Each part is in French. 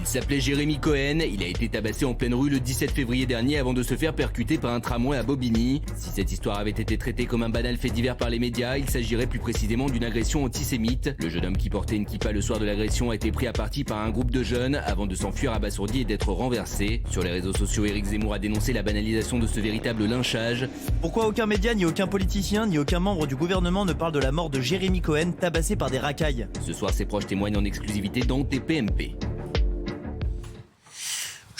s'appelait Jérémy Cohen, il a été tabassé en pleine rue le 17 février dernier avant de se faire percuter par un tramway à Bobigny. Si cette histoire avait été traitée comme un banal fait divers par les médias, il s'agirait plus précisément d'une agression antisémite. Le jeune homme qui portait une kippa le soir de l'agression a été pris à partie par un groupe de jeunes avant de s'enfuir abasourdi et d'être renversé. Sur les réseaux sociaux, Éric Zemmour a dénoncé la banalisation de ce véritable lynchage. Pourquoi aucun média, ni aucun politicien, ni aucun membre du gouvernement ne parle de la mort de Jérémy Cohen tabassé par des racailles? Ce soir, ses proches témoignent en exclusivité dans TPMP.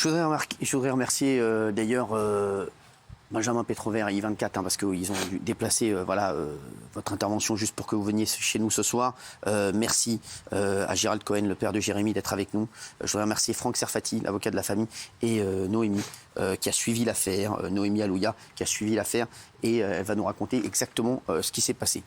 Je voudrais remercier d'ailleurs Benjamin Pétrovert et I24 parce qu'ils ont dû déplacer votre intervention juste pour que vous veniez chez nous ce soir. Merci à Gérald Cohen, le père de Jérémy, d'être avec nous. Je voudrais remercier Franck Serfati, l'avocat de la famille, et Noémie qui a suivi l'affaire, Noémie Alouya qui a suivi l'affaire, et elle va nous raconter exactement ce qui s'est passé.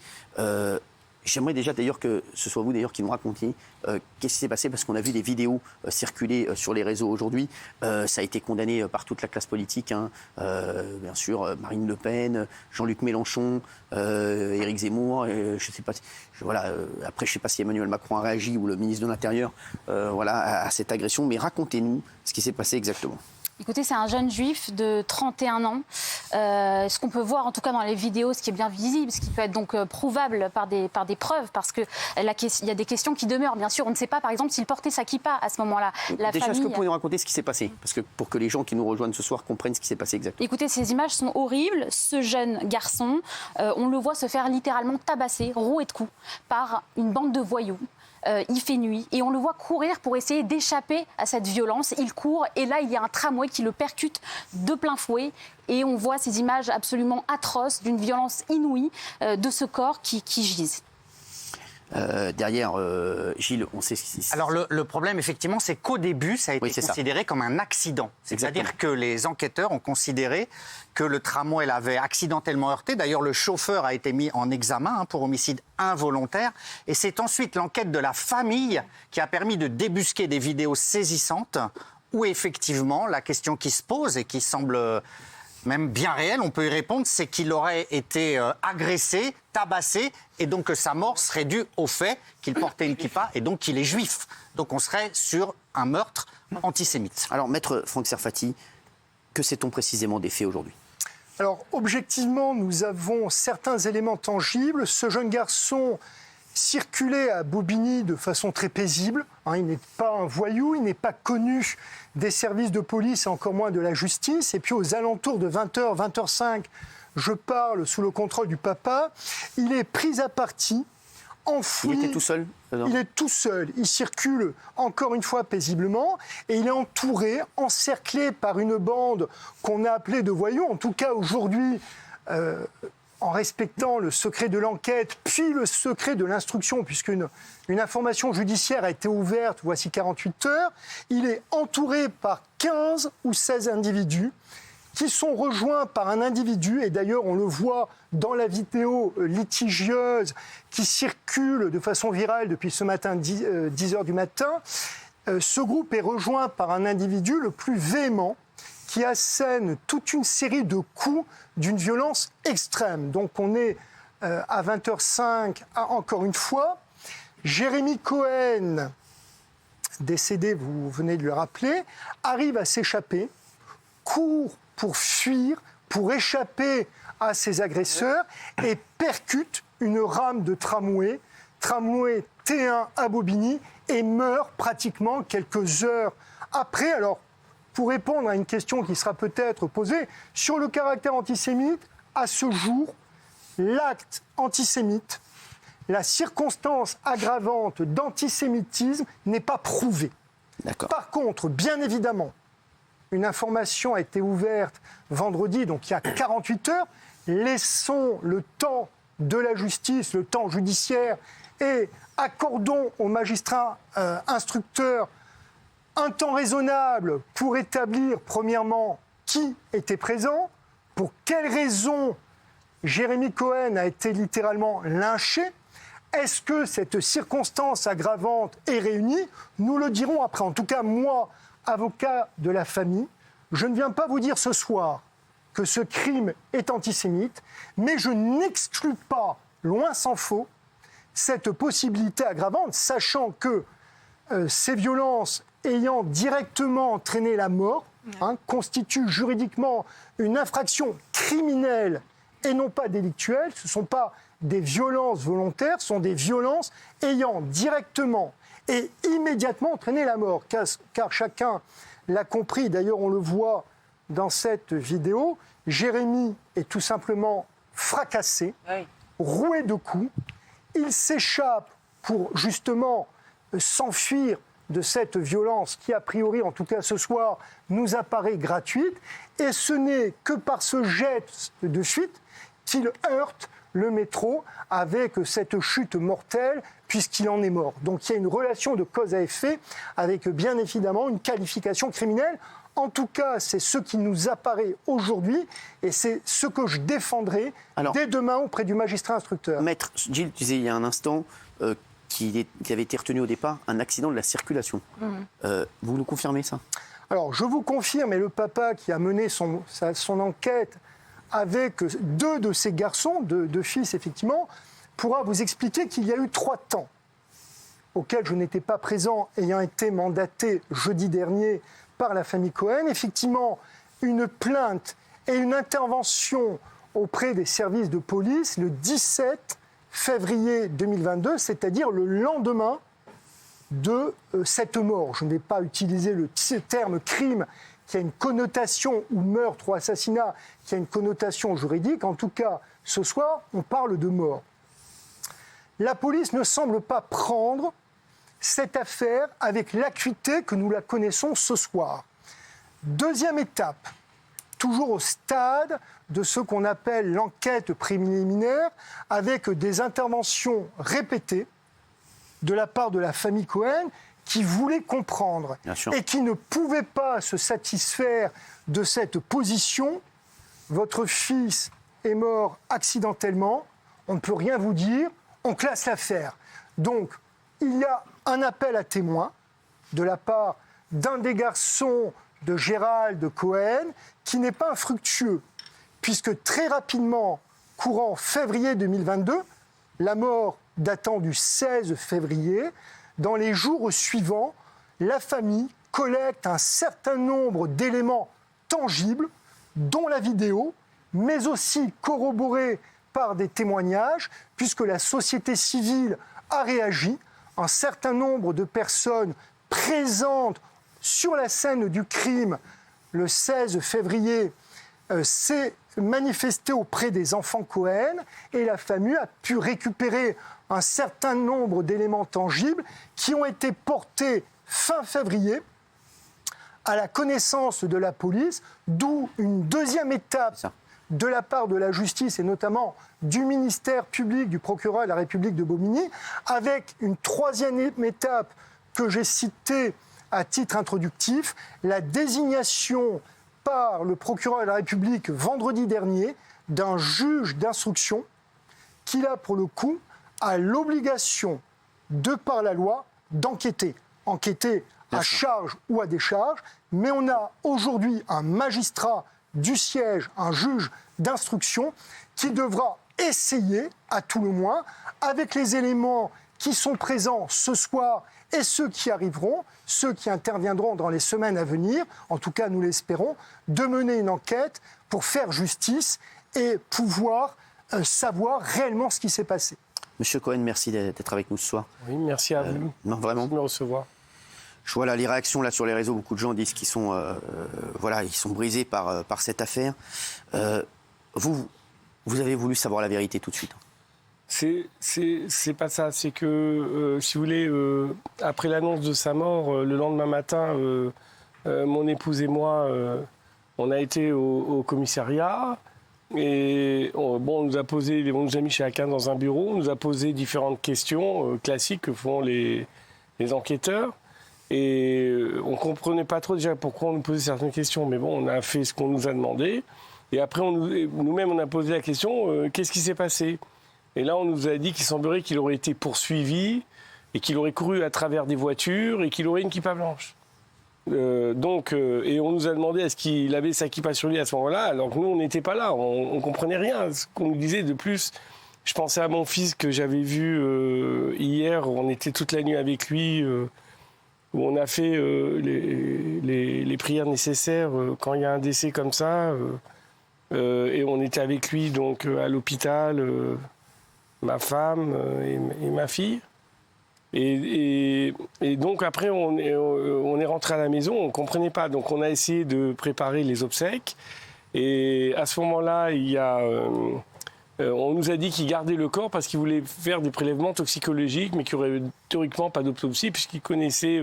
J'aimerais déjà d'ailleurs que ce soit vous d'ailleurs qui nous racontiez qu'est-ce qui s'est passé, parce qu'on a vu des vidéos circuler sur les réseaux aujourd'hui. Ça a été condamné par toute la classe politique, bien sûr Marine Le Pen, Jean-Luc Mélenchon, Éric Zemmour. Je sais pas. Après, je sais pas si Emmanuel Macron a réagi ou le ministre de l'Intérieur, à cette agression. Mais racontez-nous ce qui s'est passé exactement. Écoutez, c'est un jeune juif de 31 ans. Ce qu'on peut voir, en tout cas dans les vidéos, ce qui est bien visible, ce qui peut être donc prouvable par des preuves, parce qu'il y a des questions qui demeurent. Bien sûr, on ne sait pas, par exemple, s'il portait sa kippa à ce moment-là. Déjà, est-ce que vous pouvez nous raconter ce qui s'est passé, parce que pour que les gens qui nous rejoignent ce soir comprennent ce qui s'est passé exactement. Écoutez, ces images sont horribles. Ce jeune garçon, on le voit se faire littéralement tabasser, rouer de coups, par une bande de voyous. Il fait nuit et on le voit courir pour essayer d'échapper à cette violence. Il court et là, il y a un tramway qui le percute de plein fouet. Et on voit ces images absolument atroces d'une violence inouïe de ce corps qui gise. Derrière, Gilles, on sait ce qui s'est... Alors le problème, effectivement, c'est qu'au début, ça a été considéré comme un accident. C'est-à-dire que les enquêteurs ont considéré que le tramway l'avait accidentellement heurté. D'ailleurs, le chauffeur a été mis en examen pour homicide involontaire. Et c'est ensuite l'enquête de la famille qui a permis de débusquer des vidéos saisissantes où, effectivement, la question qui se pose et qui semble... même bien réel, on peut y répondre, c'est qu'il aurait été agressé, tabassé, et donc que sa mort serait due au fait qu'il portait une kippa et donc qu'il est juif. Donc on serait sur un meurtre antisémite. Alors, maître Franck Serfati, que sait-on précisément des faits aujourd'hui ? Alors, objectivement, nous avons certains éléments tangibles. Ce jeune garçon circulait à Bobigny de façon très paisible. Il n'est pas un voyou, il n'est pas connu des services de police et encore moins de la justice. Et puis aux alentours de 20h, 20h05, je parle sous le contrôle du papa, il est pris à partie, enfoui. Il était tout seul ? Il est tout seul. Il circule encore une fois paisiblement et il est entouré, encerclé par une bande qu'on a appelée de voyous. En tout cas aujourd'hui, en respectant le secret de l'enquête, puis le secret de l'instruction, puisqu'une information judiciaire a été ouverte voici 48 heures, il est entouré par 15 ou 16 individus qui sont rejoints par un individu, et d'ailleurs on le voit dans la vidéo litigieuse qui circule de façon virale depuis ce matin, 10 heures du matin. Ce groupe est rejoint par un individu le plus véhément, qui assène toute une série de coups d'une violence extrême. Donc on est à 20h05, encore une fois. Jérémy Cohen, décédé, vous venez de le rappeler, arrive à s'échapper, court pour fuir, pour échapper à ses agresseurs et percute une rame de tramway T1 à Bobigny, et meurt pratiquement quelques heures après. Alors, pour répondre à une question qui sera peut-être posée sur le caractère antisémite, à ce jour, l'acte antisémite, la circonstance aggravante d'antisémitisme n'est pas prouvée. Par contre, bien évidemment, une information a été ouverte vendredi, donc il y a 48 heures. Laissons le temps de la justice, le temps judiciaire, et accordons aux magistrats instructeurs un temps raisonnable pour établir, premièrement, qui était présent, pour quelles raisons Jérémy Cohen a été littéralement lynché. Est-ce que cette circonstance aggravante est réunie ? Nous le dirons après. En tout cas, moi, avocat de la famille, je ne viens pas vous dire ce soir que ce crime est antisémite, mais je n'exclus pas, loin s'en faut, cette possibilité aggravante, sachant que ces violences ayant directement entraîné la mort constituent juridiquement une infraction criminelle et non pas délictuelle. Ce ne sont pas des violences volontaires, ce sont des violences ayant directement et immédiatement entraîné la mort. Car chacun l'a compris, d'ailleurs on le voit dans cette vidéo, Jérémy est tout simplement fracassé, roué de coups. Il s'échappe pour justement s'enfuir de cette violence qui, a priori, en tout cas ce soir, nous apparaît gratuite. Et ce n'est que par ce geste de fuite qu'il heurte le métro avec cette chute mortelle, puisqu'il en est mort. Donc il y a une relation de cause à effet avec bien évidemment une qualification criminelle. En tout cas, c'est ce qui nous apparaît aujourd'hui et c'est ce que je défendrai dès demain auprès du magistrat instructeur. Maître Gilles, tu disais il y a un instant qui avait été retenu au départ un accident de la circulation. Vous nous confirmez ça? Alors, je vous confirme, et le papa qui a mené son enquête avec 2 de ses garçons, deux fils effectivement, pourra vous expliquer qu'il y a eu 3 temps auxquels je n'étais pas présent, ayant été mandaté jeudi dernier par la famille Cohen. Effectivement, une plainte et une intervention auprès des services de police le 17 février 2022, c'est-à-dire le lendemain de cette mort. Je ne vais pas utiliser le terme crime qui a une connotation, ou meurtre ou assassinat qui a une connotation juridique. En tout cas, ce soir, on parle de mort. La police ne semble pas prendre cette affaire avec l'acuité que nous la connaissons ce soir. Deuxième étape, toujours au stade de ce qu'on appelle l'enquête préliminaire, avec des interventions répétées de la part de la famille Cohen qui voulait comprendre et qui ne pouvait pas se satisfaire de cette position. Votre fils est mort accidentellement, on ne peut rien vous dire, on classe l'affaire. Donc, il y a un appel à témoins de la part d'un des garçons de Gérald Cohen qui n'est pas infructueux, puisque très rapidement, courant février 2022, la mort datant du 16 février, dans les jours suivants, la famille collecte un certain nombre d'éléments tangibles, dont la vidéo, mais aussi corroborés par des témoignages, puisque la société civile a réagi. Un certain nombre de personnes présentes sur la scène du crime le 16 février s'est manifesté auprès des enfants Cohen et la famille a pu récupérer un certain nombre d'éléments tangibles qui ont été portés fin février à la connaissance de la police, d'où une deuxième étape de la part de la justice et notamment du ministère public, du procureur de la République de Bobigny, avec une troisième étape que j'ai citée à titre introductif, la désignation par le procureur de la République vendredi dernier d'un juge d'instruction qui, là, pour le coup, a l'obligation, de par la loi, d'enquêter. Enquêter à charge ou à décharge, mais on a aujourd'hui un magistrat du siège, un juge d'instruction, qui devra essayer, à tout le moins, avec les éléments qui sont présents ce soir et ceux qui arriveront, ceux qui interviendront dans les semaines à venir, en tout cas nous l'espérons, de mener une enquête pour faire justice et pouvoir savoir réellement ce qui s'est passé. Monsieur Cohen, merci d'être avec nous ce soir. Oui, merci à vous. Non, vraiment. De me recevoir. Je vois là les réactions là sur les réseaux, beaucoup de gens disent qu'ils sont, ils sont brisés par cette affaire. Vous avez voulu savoir la vérité tout de suite. C'est pas ça, c'est que, si vous voulez, après l'annonce de sa mort, le lendemain matin, mon épouse et moi, on a été au commissariat et on nous a posé, on nous a mis chacun dans un bureau, on nous a posé différentes questions classiques que font les enquêteurs et on comprenait pas trop déjà pourquoi on nous posait certaines questions, mais bon, on a fait ce qu'on nous a demandé et après nous-mêmes on a posé la question, qu'est-ce qui s'est passé ? Et là, on nous a dit qu'il semblerait qu'il aurait été poursuivi et qu'il aurait couru à travers des voitures et qu'il aurait une kippa blanche. Et on nous a demandé est-ce qu'il avait sa kippa sur lui à ce moment-là, alors que nous, on n'était pas là, on ne comprenait rien à ce qu'on nous disait. De plus, je pensais à mon fils que j'avais vu hier, on était toute la nuit avec lui où on a fait les prières nécessaires quand il y a un décès comme ça. Et on était avec lui donc à l'hôpital, ma femme et ma fille. Et donc après on est rentré à la maison, on ne comprenait pas. Donc on a essayé de préparer les obsèques. Et à ce moment-là, on nous a dit qu'il gardait le corps parce qu'il voulait faire des prélèvements toxicologiques, mais qu'il n'y aurait théoriquement pas d'autopsie, puisqu'il connaissait,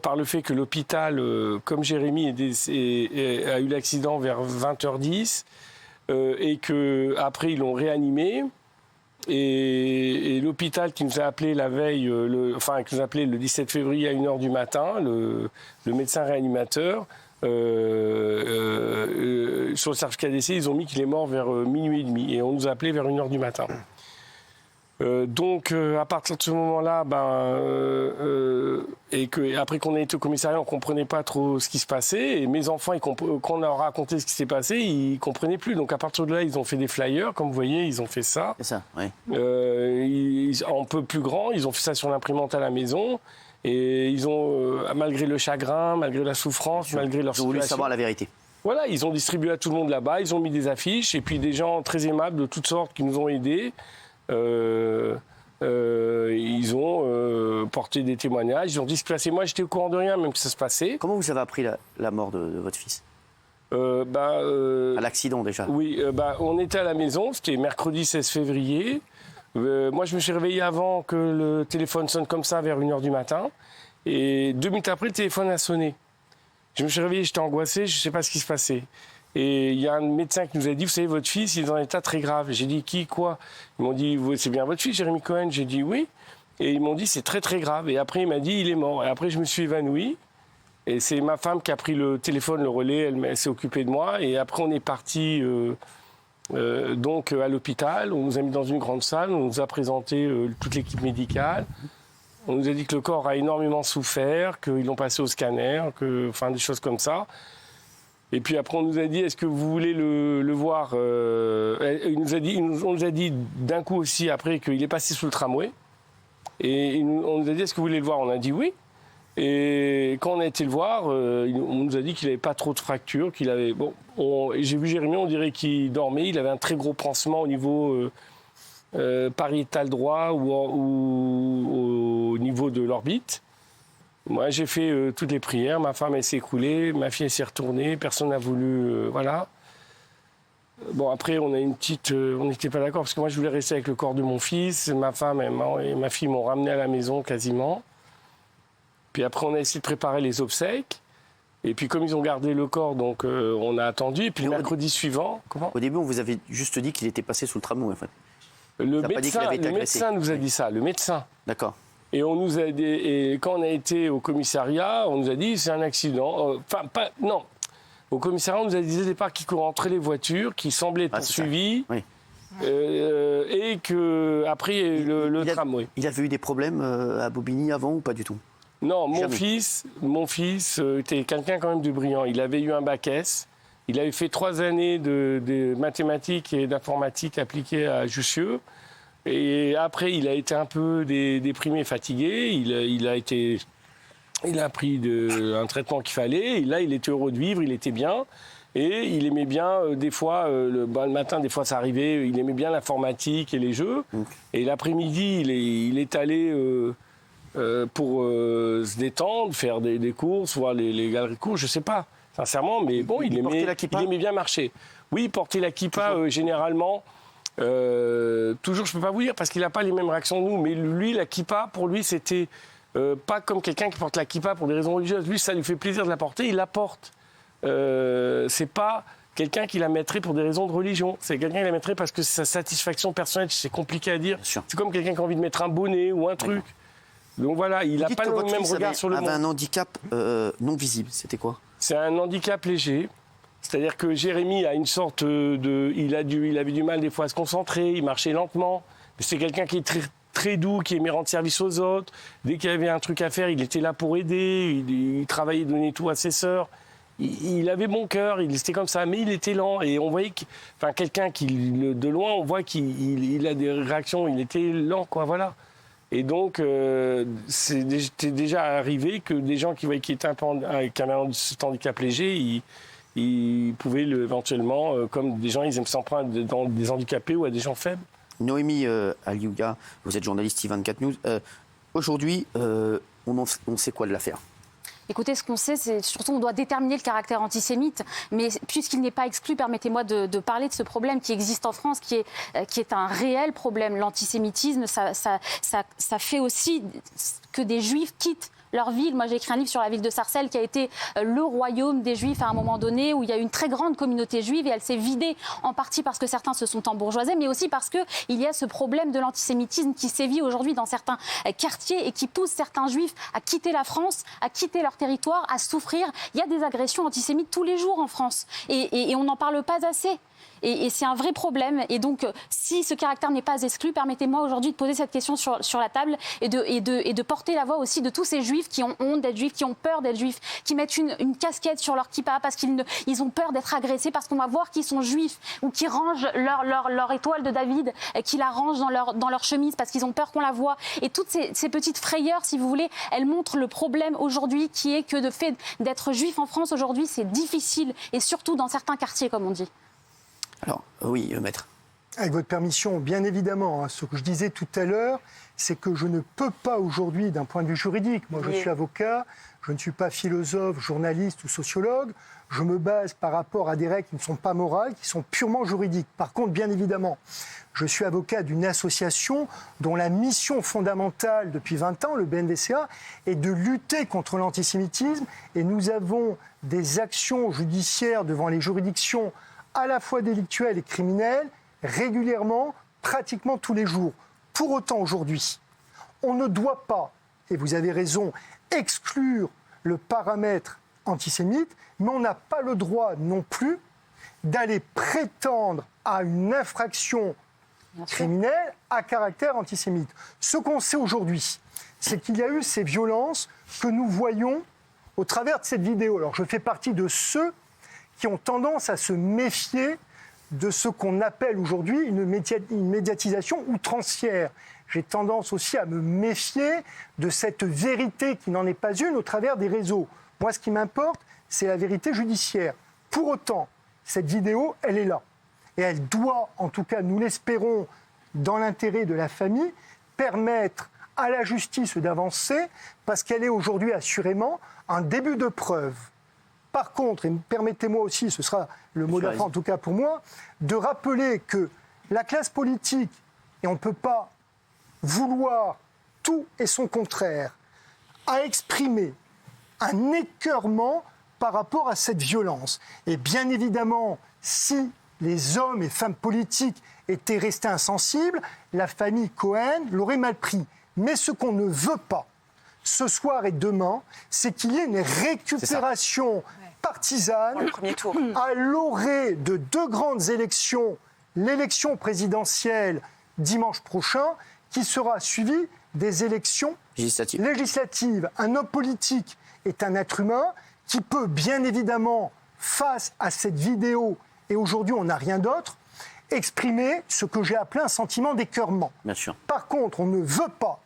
par le fait que l'hôpital, comme Jérémy a eu l'accident vers 20h10, et qu'après ils l'ont réanimé. Et l'hôpital qui nous a appelé la veille, qui nous a appelé le 17 février à 1h du matin, le médecin réanimateur, sur le certificat d'essai, ils ont mis qu'il est mort vers minuit et demi. Et on nous a appelé vers 1h du matin. Donc, à partir de ce moment-là, après qu'on ait été au commissariat, on ne comprenait pas trop ce qui se passait. Et mes enfants, quand on leur a raconté ce qui s'est passé, ils ne comprenaient plus. Donc, à partir de là, ils ont fait des flyers. Comme vous voyez, ils ont fait ça. C'est ça, oui. Un peu plus grand, ils ont fait ça sur l'imprimante à la maison. Et ils ont, malgré le chagrin, malgré la souffrance, malgré leur situation... Ils ont voulu savoir la vérité. Voilà, ils ont distribué à tout le monde là-bas. Ils ont mis des affiches. Et puis, des gens très aimables de toutes sortes qui nous ont aidés. Ils ont porté des témoignages, ils ont dit se placer. Moi, j'étais au courant de rien, même que ça se passait. Comment vous avez appris la mort de votre fils à l'accident, déjà. Oui, on était à la maison, c'était mercredi 16 février. Moi, je me suis réveillé avant que le téléphone sonne comme ça, vers 1h du matin. Et 2 minutes après, le téléphone a sonné. Je me suis réveillé, j'étais angoissé, je ne sais pas ce qui se passait. Et il y a un médecin qui nous a dit, vous savez, votre fils, il est dans un état très grave. J'ai dit, qui, quoi? Ils m'ont dit, c'est bien votre fils, Jérémy Cohen? J'ai dit, oui. Et ils m'ont dit, c'est très, très grave. Et après, il m'a dit, il est mort. Et après, je me suis évanoui. Et c'est ma femme qui a pris le téléphone, le relais, elle s'est occupée de moi. Et après, on est parti donc à l'hôpital. On nous a mis dans une grande salle, on nous a présenté toute l'équipe médicale. On nous a dit que le corps a énormément souffert, qu'ils l'ont passé au scanner, des choses comme ça. Et puis après, on nous a dit, est-ce que vous voulez le voir on nous a dit d'un coup aussi, après, qu'il est passé sous le tramway. Et on nous a dit, est-ce que vous voulez le voir? On a dit oui. Et quand on a été le voir, on nous a dit qu'il n'avait pas trop de fractures, qu'il avait... j'ai vu Jérémy, on dirait qu'il dormait. Il avait un très gros pansement au niveau pariétal droit ou au niveau de l'orbite. Moi, j'ai fait toutes les prières. Ma femme, elle s'est écroulée. Ma fille, elle s'est retournée. Personne n'a voulu... voilà. Bon, après, on a une petite... on n'était pas d'accord parce que moi, je voulais rester avec le corps de mon fils. Ma femme et ma fille m'ont ramené à la maison quasiment. Puis après, on a essayé de préparer les obsèques. Et puis, comme ils ont gardé le corps, donc on a attendu. Et puis, le mercredi suivant... Comment ? Au début, on vous avait juste dit qu'il était passé sous le tramway, en fait. Le médecin nous a dit ça. Le médecin. D'accord. Et on nous a dit, et quand on a été au commissariat, on nous a dit c'est un accident. Non. Au commissariat, on nous a dit au départ qu'il rentrait les voitures, qui semblaient être poursuivis. Oui. Et qu'après, le tramway. Il avait eu des problèmes à Bobigny avant ou pas du tout? Non, mon fils était quelqu'un quand même de brillant. Il avait eu un bac S. Il avait fait 3 années de mathématiques et d'informatique appliquées à Jussieu. Et après, il a été un peu déprimé, fatigué. Il a pris un traitement qu'il fallait. Et là, il était heureux de vivre, il était bien. Et il aimait bien, des fois, le matin, des fois, ça arrivait, il aimait bien l'informatique et les jeux. Et l'après-midi, il est allé pour se détendre, faire des courses, voir les galeries de courses, je ne sais pas, sincèrement. Mais bon, il aimait bien marcher. Oui, porter la kippa, généralement... toujours, je peux pas vous dire parce qu'il n'a pas les mêmes réactions que nous, mais lui, la kippa, pour lui, c'était pas comme quelqu'un qui porte la kippa pour des raisons religieuses. Lui, ça lui fait plaisir de la porter, il la porte. C'est pas quelqu'un qui la mettrait pour des raisons de religion. C'est quelqu'un qui la mettrait parce que c'est sa satisfaction personnelle. C'est compliqué à dire. C'est comme quelqu'un qui a envie de mettre un bonnet ou un truc. Donc voilà, il n'a pas le même regard sur le monde. Il avait un handicap non visible, c'était quoi? C'est un handicap léger. C'est-à-dire que Jérémy a une sorte de... Il avait du mal des fois à se concentrer, il marchait lentement. C'est quelqu'un qui est très, très doux, qui aimait rendre service aux autres. Dès qu'il y avait un truc à faire, il était là pour aider. Il travaillait, donnait tout à ses sœurs. Il avait bon cœur, il était comme ça, mais il était lent. Et on voyait quelqu'un qui, de loin, on voit qu'il a des réactions. Il était lent, quoi, voilà. Et donc, c'était déjà arrivé que des gens qui voyaient qu'il était avec un handicap léger, ils pouvaient éventuellement, comme des gens, ils aiment s'en prendre dans des handicapés ou à des gens faibles. Noémie Aliouga, vous êtes journaliste I24 News. Aujourd'hui, on sait quoi de l'affaire? Écoutez, ce qu'on sait, c'est surtout qu'on doit déterminer le caractère antisémite. Mais puisqu'il n'est pas exclu, permettez-moi de parler de ce problème qui existe en France, qui est un réel problème. L'antisémitisme, ça fait aussi que des Juifs quittent leur ville. Moi, j'ai écrit un livre sur la ville de Sarcelles qui a été le royaume des Juifs à un moment donné, où il y a une très grande communauté juive et elle s'est vidée en partie parce que certains se sont embourgeoisés, mais aussi parce qu'il y a ce problème de l'antisémitisme qui sévit aujourd'hui dans certains quartiers et qui pousse certains Juifs à quitter la France, à quitter leur territoire, à souffrir. Il y a des agressions antisémites tous les jours en France et on n'en parle pas assez. Et c'est un vrai problème. Et donc, si ce caractère n'est pas exclu, permettez-moi aujourd'hui de poser cette question sur la table et de porter la voix aussi de tous ces juifs qui ont honte d'être juifs, qui ont peur d'être juifs, qui mettent une casquette sur leur kippa parce qu'ils ont peur d'être agressés, parce qu'on va voir qu'ils sont juifs, ou qui rangent leur étoile de David, qui la rangent dans leur chemise parce qu'ils ont peur qu'on la voie. Et toutes ces petites frayeurs, si vous voulez, elles montrent le problème aujourd'hui qui est que de fait d'être juif en France aujourd'hui, c'est difficile, et surtout dans certains quartiers, comme on dit. Alors, oui, maître. Avec votre permission, bien évidemment, ce que je disais tout à l'heure, c'est que je ne peux pas aujourd'hui, d'un point de vue juridique, moi je suis avocat, je ne suis pas philosophe, journaliste ou sociologue, je me base par rapport à des règles qui ne sont pas morales, qui sont purement juridiques. Par contre, bien évidemment, je suis avocat d'une association dont la mission fondamentale depuis 20 ans, le BNVCA, est de lutter contre l'antisémitisme, et nous avons des actions judiciaires devant les juridictions à la fois délictuelles et criminelles, régulièrement, pratiquement tous les jours. Pour autant, aujourd'hui, on ne doit pas, et vous avez raison, exclure le paramètre antisémite, mais on n'a pas le droit non plus d'aller prétendre à une infraction criminelle à caractère antisémite. Ce qu'on sait aujourd'hui, c'est qu'il y a eu ces violences que nous voyons au travers de cette vidéo. Alors, je fais partie de ceux qui ont tendance à se méfier de ce qu'on appelle aujourd'hui une médiatisation outrancière. J'ai tendance aussi à me méfier de cette vérité qui n'en est pas une au travers des réseaux. Moi, ce qui m'importe, c'est la vérité judiciaire. Pour autant, cette vidéo, elle est là. Et elle doit, en tout cas, nous l'espérons, dans l'intérêt de la famille, permettre à la justice d'avancer, parce qu'elle est aujourd'hui assurément un début de preuve. Par contre, et permettez-moi aussi, ce sera le mot de la fin en tout cas pour moi, de rappeler que la classe politique, et on ne peut pas vouloir tout et son contraire, a exprimé un écœurement par rapport à cette violence. Et bien évidemment, si les hommes et femmes politiques étaient restés insensibles, la famille Cohen l'aurait mal pris. Mais ce qu'on ne veut pas, ce soir et demain, c'est qu'il y ait une récupération partisane à l'orée de deux grandes élections, l'élection présidentielle dimanche prochain, qui sera suivie des élections législatives. Un homme politique est un être humain qui peut bien évidemment, face à cette vidéo, et aujourd'hui on n'a rien d'autre, exprimer ce que j'ai appelé un sentiment d'écœurement. Bien sûr. Par contre, on ne veut pas,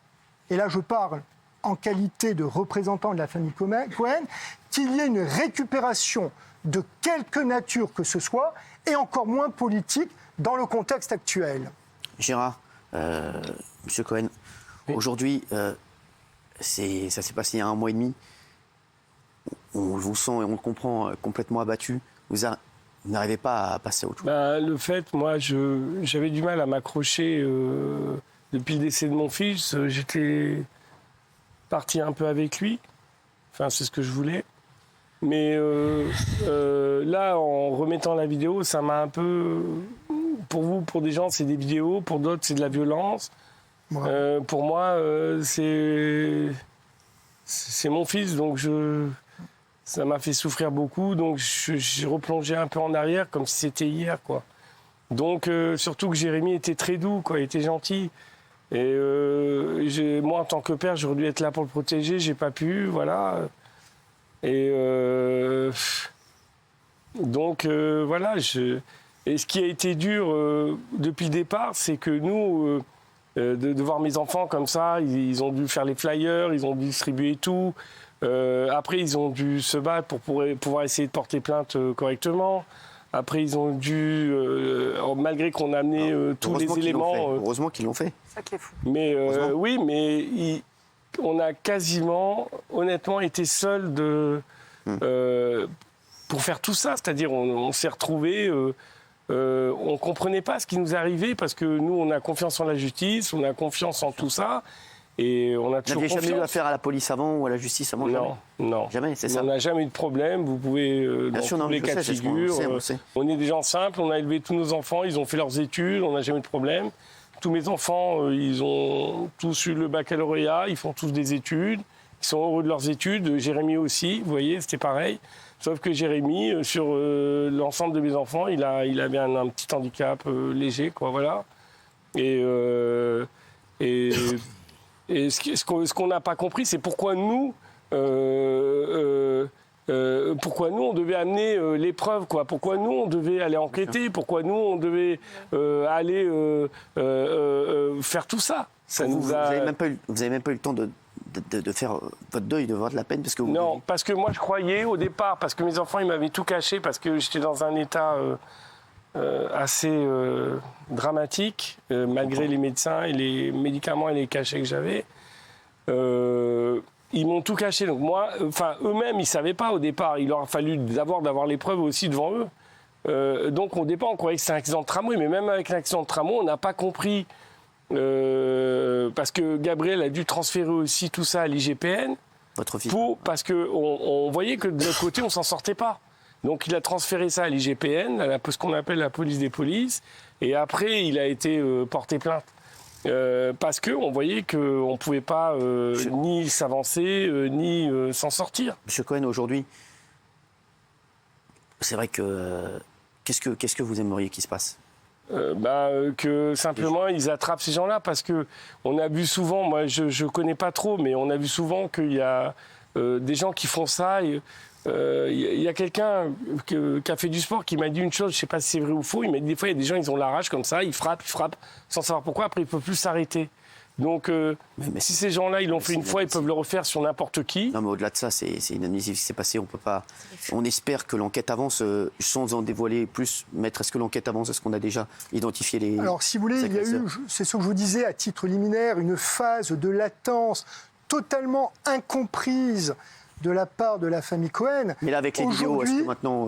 et là je parle en qualité de représentant de la famille Cohen, qu'il y ait une récupération de quelque nature que ce soit, et encore moins politique, dans le contexte actuel. Gérard, Monsieur Cohen, aujourd'hui, ça s'est passé il y a 1 mois et demi. On vous sent et on le comprend complètement abattu. Vous n'arrivez pas à passer à autre chose. Le fait, moi, j'avais du mal à m'accrocher depuis le décès de mon fils. J'étais parti un peu avec lui. Enfin, c'est ce que je voulais. Mais là, en remettant la vidéo, ça m'a un peu... Pour vous, pour des gens, c'est des vidéos. Pour d'autres, c'est de la violence. Ouais. Pour moi, c'est mon fils, donc ça m'a fait souffrir beaucoup. Donc, j'ai replongé un peu en arrière, comme si c'était hier, quoi. Donc, surtout que Jérémy était très doux, quoi. Il était gentil. Et moi, en tant que père, j'aurais dû être là pour le protéger. J'ai pas pu, voilà. Et donc, voilà. Et ce qui a été dur depuis le départ, c'est que nous, de voir mes enfants comme ça. Ils ont dû faire les flyers, ils ont dû distribuer tout. Après, ils ont dû se battre pour pouvoir essayer de porter plainte correctement. Après, ils ont dû, malgré qu'on a amené tous les éléments... Heureusement qu'ils l'ont fait. C'est ça qui est fou. Mais oui, mais on a quasiment, honnêtement, été seuls pour faire tout ça. C'est-à-dire, on s'est retrouvés... on ne comprenait pas ce qui nous arrivait parce que nous, on a confiance en la justice, on a confiance en tout ça. Et on a toujours confiance. Vous n'avez jamais eu affaire à la police avant ou à la justice avant? Non. Jamais, c'est ça. On n'a jamais eu de problème. Vous pouvez, dans tous les cas de figure. On est des gens simples, on a élevé tous nos enfants, ils ont fait leurs études, on n'a jamais eu de problème. Tous mes enfants, ils ont tous eu le baccalauréat, ils font tous des études, ils sont heureux de leurs études. Jérémy aussi, vous voyez, c'était pareil. Sauf que Jérémy, sur l'ensemble de mes enfants, il avait un petit handicap léger, quoi, voilà. Et ce qu'on n'a pas compris, c'est pourquoi nous, on devait amener les preuves, quoi. Pourquoi nous, on devait aller enquêter. Pourquoi nous, on devait aller faire tout ça. Vous n'avez même pas eu le temps de faire votre deuil, de voir de la peine parce que Non, parce que moi, je croyais au départ, parce que mes enfants, ils m'avaient tout caché, parce que j'étais dans un état... assez dramatique, malgré les médecins et les médicaments et les cachets que j'avais. Ils m'ont tout caché. Donc moi, eux-mêmes, ils ne savaient pas au départ. Il leur a fallu d'avoir les preuves aussi devant eux. Donc au départ, on croyait que c'était un accident de tramway, mais même avec l'accident de tramway, on n'a pas compris. Parce que Gabriel a dû transférer aussi tout ça à l'IGPN. Votre fils. Parce qu'on voyait que de l'autre côté, on ne s'en sortait pas. Donc il a transféré ça à l'IGPN, à ce qu'on appelle la police des polices, et après il a été porté plainte. Parce qu'on voyait qu'on ne pouvait pas ni s'avancer, ni s'en sortir. Monsieur Cohen, aujourd'hui, c'est vrai que... Qu'est-ce que vous aimeriez qu'il se passe? Que simplement ils attrapent ces gens-là, parce qu'on a vu souvent, moi je ne connais pas trop, mais on a vu souvent qu'il y a des gens qui font ça... Il y a quelqu'un qui a fait du sport qui m'a dit une chose, je ne sais pas si c'est vrai ou faux, il m'a dit des fois il y a des gens, ils ont la rage comme ça, ils frappent sans savoir pourquoi, après ils ne peuvent plus s'arrêter. Donc si ces gens-là, ils l'ont fait une fois, ils peuvent le refaire sur n'importe qui. Non mais au-delà de ça, c'est inadmissible ce qui s'est passé, on peut pas... On espère que l'enquête avance, sans en dévoiler plus. Maître, est-ce que l'enquête avance? Est-ce qu'on a déjà identifié les... Alors si vous voulez, il y a eu, c'est ce que je vous disais à titre liminaire, une phase de latence totalement incomprise de la part de la famille Cohen. Mais là, avec les vidéos, est-ce que maintenant...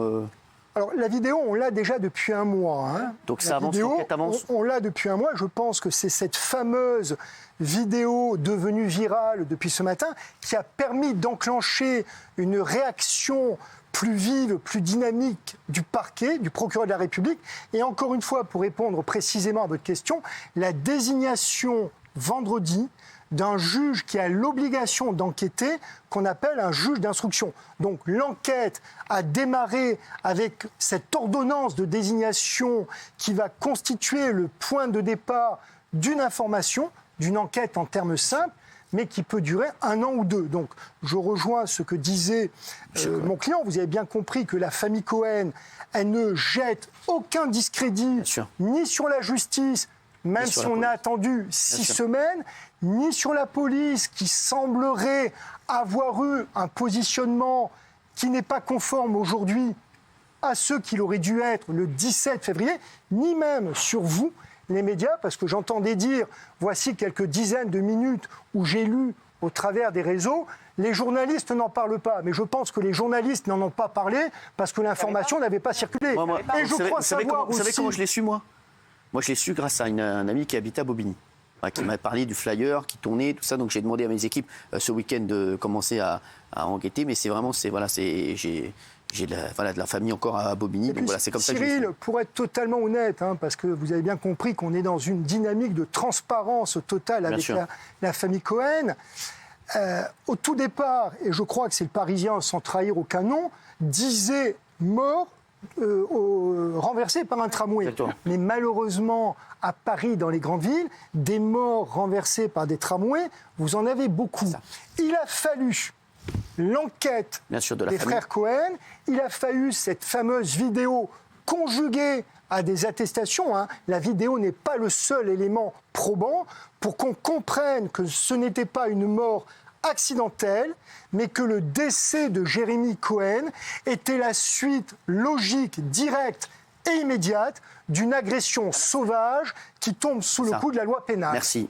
Alors, la vidéo, on l'a déjà depuis un mois. Hein. Donc ça avance, l'enquête avance. On l'a depuis un mois. Je pense que c'est cette fameuse vidéo devenue virale depuis ce matin qui a permis d'enclencher une réaction plus vive, plus dynamique du parquet, du procureur de la République. Et encore une fois, pour répondre précisément à votre question, la désignation vendredi d'un juge qui a l'obligation d'enquêter, qu'on appelle un juge d'instruction. Donc l'enquête a démarré avec cette ordonnance de désignation qui va constituer le point de départ d'une information, d'une enquête en termes simples, mais qui peut durer 1 an ou 2. Donc je rejoins ce que disait mon client. Vous avez bien compris que la famille Cohen, elle ne jette aucun discrédit, ni sur la justice, même si on a attendu 6 semaines, ni sur la police qui semblerait avoir eu un positionnement qui n'est pas conforme aujourd'hui à ce qu'il aurait dû être le 17 février, ni même sur vous, les médias, parce que j'entendais dire, voici quelques dizaines de minutes où j'ai lu au travers des réseaux, les journalistes n'en parlent pas. Mais je pense que les journalistes n'en ont pas parlé parce que l'information n'avait pas circulé. Et je crois savoir aussi... Vous savez comment je l'ai su, moi ? Moi, je l'ai su grâce à un ami qui habitait à Bobigny, qui m'a parlé du flyer, qui tournait, tout ça. Donc, j'ai demandé à mes équipes ce week-end de commencer à enquêter. Mais c'est vraiment, j'ai de la famille encore à Bobigny. Donc, voilà, c'est comme Cyril, ça que pour être totalement honnête, parce que vous avez bien compris qu'on est dans une dynamique de transparence totale avec la famille Cohen. Au tout départ, et je crois que c'est le Parisien, sans trahir aucun nom, disait mort renversé par un tramway. Exactement. Mais malheureusement, à Paris, dans les grandes villes, des morts renversés par des tramways, vous en avez beaucoup. Il a fallu l'enquête des frères Cohen, il a fallu cette fameuse vidéo conjuguée à des attestations. La vidéo n'est pas le seul élément probant pour qu'on comprenne que ce n'était pas une mort accidentelle, mais que le décès de Jérémy Cohen était la suite logique, directe et immédiate d'une agression sauvage qui tombe sous le coup de la loi pénale. Merci.